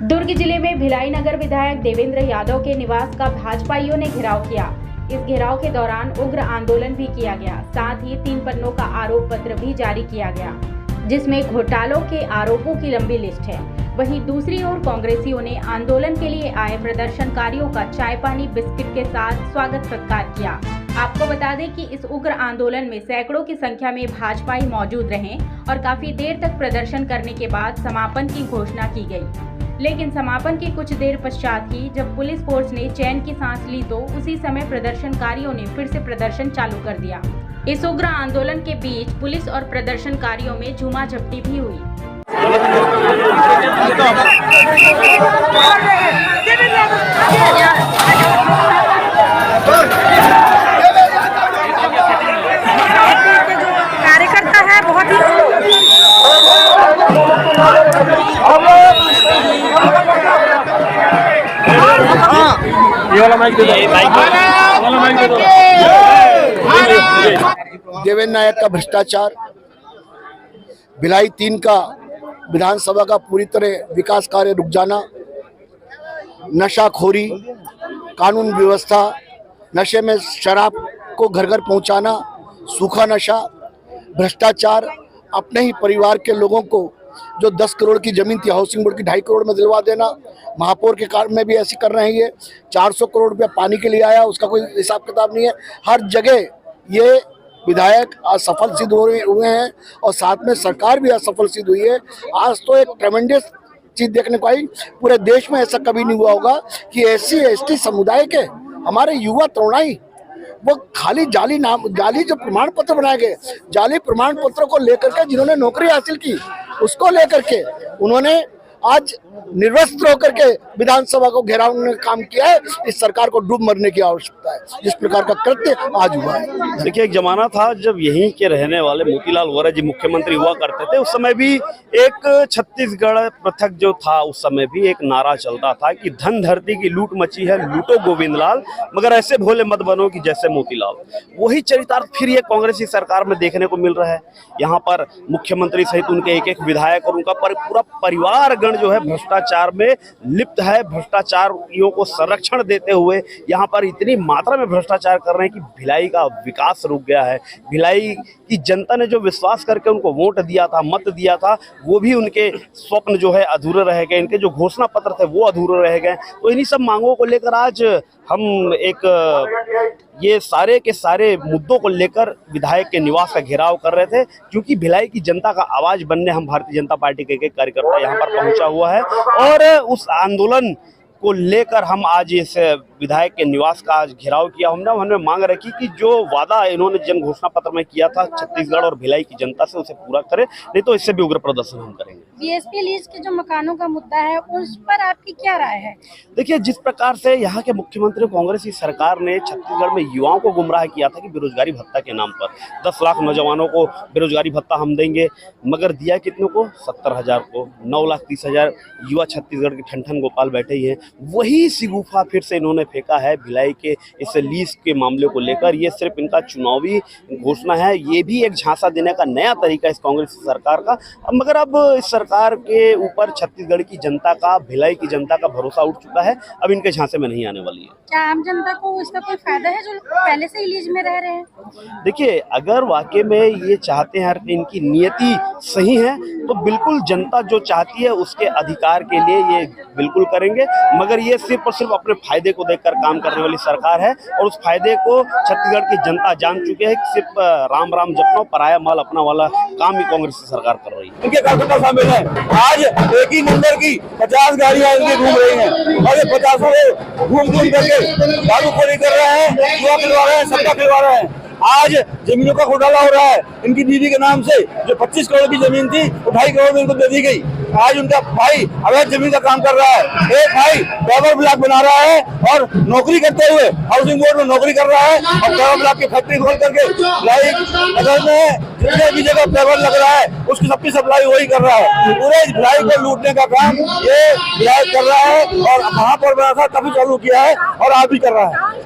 दुर्ग जिले में भिलाई नगर विधायक देवेंद्र यादव के निवास का भाजपाइयों ने घेराव किया। इस घेराव के दौरान उग्र आंदोलन भी किया गया। साथ ही 3 पन्नों का आरोप पत्र भी जारी किया गया, जिसमें घोटालों के आरोपों की लंबी लिस्ट है। वहीं दूसरी ओर कांग्रेसियों ने आंदोलन के लिए आए प्रदर्शनकारियों का चाय पानी बिस्किट के साथ स्वागत सत्कार किया। आपको बता दें कि इस उग्र आंदोलन में सैकड़ों की संख्या में भाजपाई मौजूद रहे और काफी देर तक प्रदर्शन करने के बाद समापन की घोषणा की गई। लेकिन समापन के कुछ देर पश्चात ही जब पुलिस फोर्स ने चैन की सांस ली तो उसी समय प्रदर्शनकारियों ने फिर से प्रदर्शन चालू कर दिया। इस उग्र आंदोलन के बीच पुलिस और प्रदर्शनकारियों में झूमाझपटी भी हुई। कार्यकर्ता है बहुत ही देवेंद्र नायक का भ्रष्टाचार, भिलाई 3 का विधानसभा का पूरी तरह विकास कार्य रुक जाना, नशाखोरी, कानून व्यवस्था, नशे में शराब को घर घर पहुंचाना, सूखा नशा, भ्रष्टाचार, अपने ही परिवार के लोगों को जो 10 करोड़ की जमीन थी हाउसिंग बोर्ड की 2.5 करोड़ में दिलवा देना, महापौर के कार्य में भी ऐसी कर रहे हैं। ये 400 करोड़ रुपया पानी के लिए आया, उसका कोई हिसाब किताब नहीं है। हर जगह ये विधायक असफल सिद्ध हुए हैं और साथ में सरकार भी असफल सिद्ध हुई है। आज तो एक ट्रेमेंडस चीज देखने को आई, पूरे देश में ऐसा कभी नहीं हुआ होगा कि SC ST समुदाय के हमारे युवा तरुणाई वो खाली जाली जो प्रमाण पत्र बनाए गए, जाली प्रमाण पत्र को लेकर के जिन्होंने नौकरी हासिल की उसको लेकर के उन्होंने आज निर्वस्त्र होकर के विधानसभा को घेराव ने काम किया है। इस सरकार को डूब मरने की आवश्यकता है, जिस प्रकार का कृत्य आज हुआ है। देखिए, एक जमाना था जब यहीं के रहने वाले मोतीलाल वोरा जी मुख्यमंत्री हुआ करते थे। उस समय भी एक छत्तीसगढ़ पृथक जो था, उस समय भी एक नारा चलता था कि धन धरती की लूट मची है, लूटो गोविंदलाल, मगर ऐसे भोले मत बनो कि जैसे मोतीलाल। वही चरितार्थ फिर ये कांग्रेसी सरकार में देखने को मिल रहा है। यहाँ पर मुख्यमंत्री सहित उनके एक विधायक और उनका पूरा परिवार जो है भ्रष्टाचार में लिप्त है। भ्रष्टाचारियों को संरक्षण देते हुए यहाँ पर इतनी मात्रा में भ्रष्टाचार कर रहे हैं कि भिलाई का विकास रुक गया है। भिलाई की जनता ने जो विश्वास करके उनको वोट दिया था, मत दिया था, वो भी उनके स्वप्न जो है अधूरे रह गए। इनके जो घोषणा पत्र थे वो अधूरे रह गए। तो इन्हीं सब मांगों को लेकर आज हम ये सारे के सारे मुद्दों को लेकर विधायक के निवास का घेराव कर रहे थे, क्योंकि भिलाई की जनता का आवाज बनने हम भारतीय जनता पार्टी के एक कार्यकर्ता यहाँ पर पहुंचा हुआ है और उस आंदोलन को लेकर हम आज इस विधायक के निवास का आज घेराव किया। हमने मांग रखी कि जो वादा इन्होंने जन घोषणा पत्र में किया था छत्तीसगढ़ और भिलाई की जनता से, उसे पूरा करें, नहीं तो इससे भी उग्र प्रदर्शन हम करेंगे। बीएसपी लीज के जो मकानों का मुद्दा है उस पर आपकी क्या राय है? देखिए, जिस प्रकार से यहाँ के मुख्यमंत्री कांग्रेसी सरकार ने छत्तीसगढ़ में युवाओं को गुमराह किया था कि बेरोजगारी भत्ता के नाम पर 10 लाख नौजवानों को बेरोजगारी भत्ता हम देंगे, मगर दिया कितनों को? 70,000 को। 9,30,000 युवा छत्तीसगढ़ के ठन गोपाल बैठे ही हैं। वही सिगुफा फिर से इन्होंने फेंका है भिलाई के इस लीज के मामले को लेकर। ये सिर्फ इनका चुनावी घोषणा है, ये भी एक झांसा देने का नया तरीका इस कांग्रेस सरकार का। मगर अब इस सरकार के ऊपर छत्तीसगढ़ की जनता का, भिलाई की जनता का भरोसा उठ चुका है। अब इनके झांसे में नहीं आने वाली है। क्या आम जनता को इसका कोई फायदा है जो पहले से ही लीज में रह रहे हैं? देखिए, अगर वाकई में ये चाहते हैं कि इनकी नियति सही है तो बिल्कुल जनता जो चाहती है उसके अधिकार के लिए ये बिल्कुल करेंगे। मगर ये सिर्फ और सिर्फ अपने फायदे को देखकर काम करने वाली सरकार है और उस फायदे को छत्तीसगढ़ की जनता जान चुके हैं कि सिर्फ राम राम जपना, पराया माल अपना वाला काम ही कांग्रेस सरकार कर रही है। इनके कार्यकर्ता शामिल है। आज एक ही नंबर की 50 गाड़ियां इनकी घूम रही हैं और ये 50 घूम करके दारूखोरी कर रहे हैं, जुआ खिलवा रहे हैं, सट्टा खिलवा रहे हैं। आज जमीनों का घोटाला हो रहा है। इनकी दीदी के नाम से जो 25 करोड़ की जमीन थी वो 2.5 करोड़ में इनको दे दी गई। आज उनका भाई अवैध जमीन का काम कर रहा है। एक भाई पेवर ब्लॉक बना रहा है और नौकरी करते हुए हाउसिंग बोर्ड में नौकरी कर रहा है और पेवर ब्लॉक की फैक्ट्री खोल करके अगर में जितने भी जगह पेवर लग रहा है उसकी सबकी सप्लाई वही कर रहा है। पूरे भिलाई को लूटने का काम ये भिलाई कर रहा है और महापौर बना था तभी चालू किया है और आज भी कर रहा है।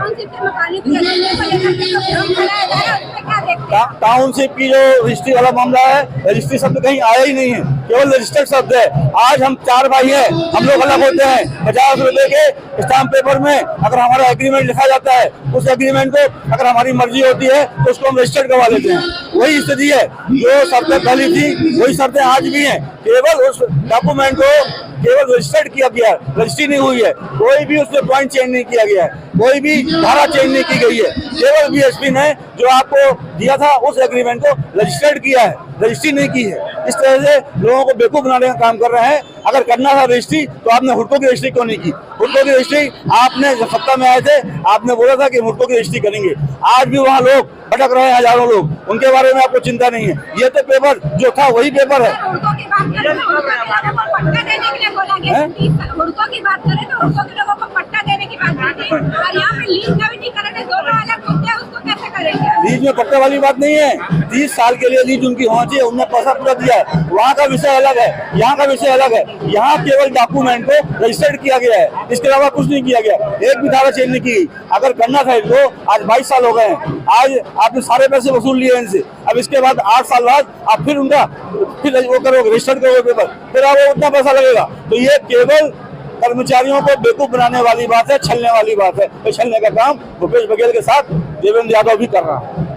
टाउनशिप के मकानी के रजिस्ट्री को लेकर के जो भ्रम फैलाया जा रहा है उसमें क्या देखते हैं? टाउनशिप की जो रजिस्ट्री वाला मामला है, रजिस्ट्री शब्द कहीं आया ही नहीं है, केवल रजिस्टर्ड शब्द है। आज हम 4 भाई हैं, हम लोग अलग होते हैं। 50 रुपए के स्टाम्प पेपर में अगर हमारा एग्रीमेंट लिखा जाता है, उस एग्रीमेंट को अगर हमारी मर्जी होती है तो उसको हम रजिस्टर्ड करवा लेते हैं। वही स्थिति है, जो शर्तें पहली थी वही शर्तें आज भी हैं। केवल उस डॉक्यूमेंट को केवल रजिस्टर्ड किया गया है, रजिस्ट्री नहीं हुई है। कोई भी उसमें पॉइंट चेंज नहीं किया गया है, कोई भी धारा चेंज नहीं की गई है। केवल बीएसपी ने जो आपको दिया था उस एग्रीमेंट को रजिस्टर्ड किया है, रजिस्ट्री नहीं की है। इस तरह से लोगों को बेवकूफ बनाने का काम कर रहे हैं। अगर करना था रजिस्ट्री तो आपने हुडको की रजिस्ट्री क्यों नहीं की? हुडको की रजिस्ट्री आपने जब सत्ता में आए थे आपने बोला था कि हुडको की रजिस्ट्री करेंगे। आज भी वहाँ लोग भटक रहे हैं, हजारों लोग, उनके बारे में आपको चिंता नहीं है। ये तो पेपर जो था वही पेपर है। हुडको की बात करें तो पट्टा देने के लिए बोला गया। हुडको की बात करें तो हुडको के लोगों को पट्टा देने की बात की थी, और यहाँ पे लीज का भी नहीं करेंगे, दोनों अलग मुद्दे, उसको कैसे करेंगे? लीज में पट्टे वाली बात नहीं है। 30 साल के लिए लीज उनकी होनी चाहिए, उन्होंने पैसा पूरा दिया है। वहाँ का विषय अलग है, यहाँ का विषय अलग है। यहाँ केवल डॉक्यूमेंट को रजिस्टर्ड किया गया है, इसके अलावा कुछ नहीं किया गया। एक भी धारा चेंज नहीं की। अगर करना था तो आज 22 साल हो गए हैं, आज आपने सारे पैसे वसूल लिए इनसे। अब इसके बाद 8 साल बाद आप फिर उनका फिर वो करोगे, रजिस्टर्ड करोगे पेपर, फिर आपको उतना पैसा लगेगा। तो ये केवल कर्मचारियों को बेवकूफ बनाने वाली बात है, छलने वाली बात है। तो छलने का काम भूपेश बघेल के साथ देवेंद्र यादव भी कर रहा है।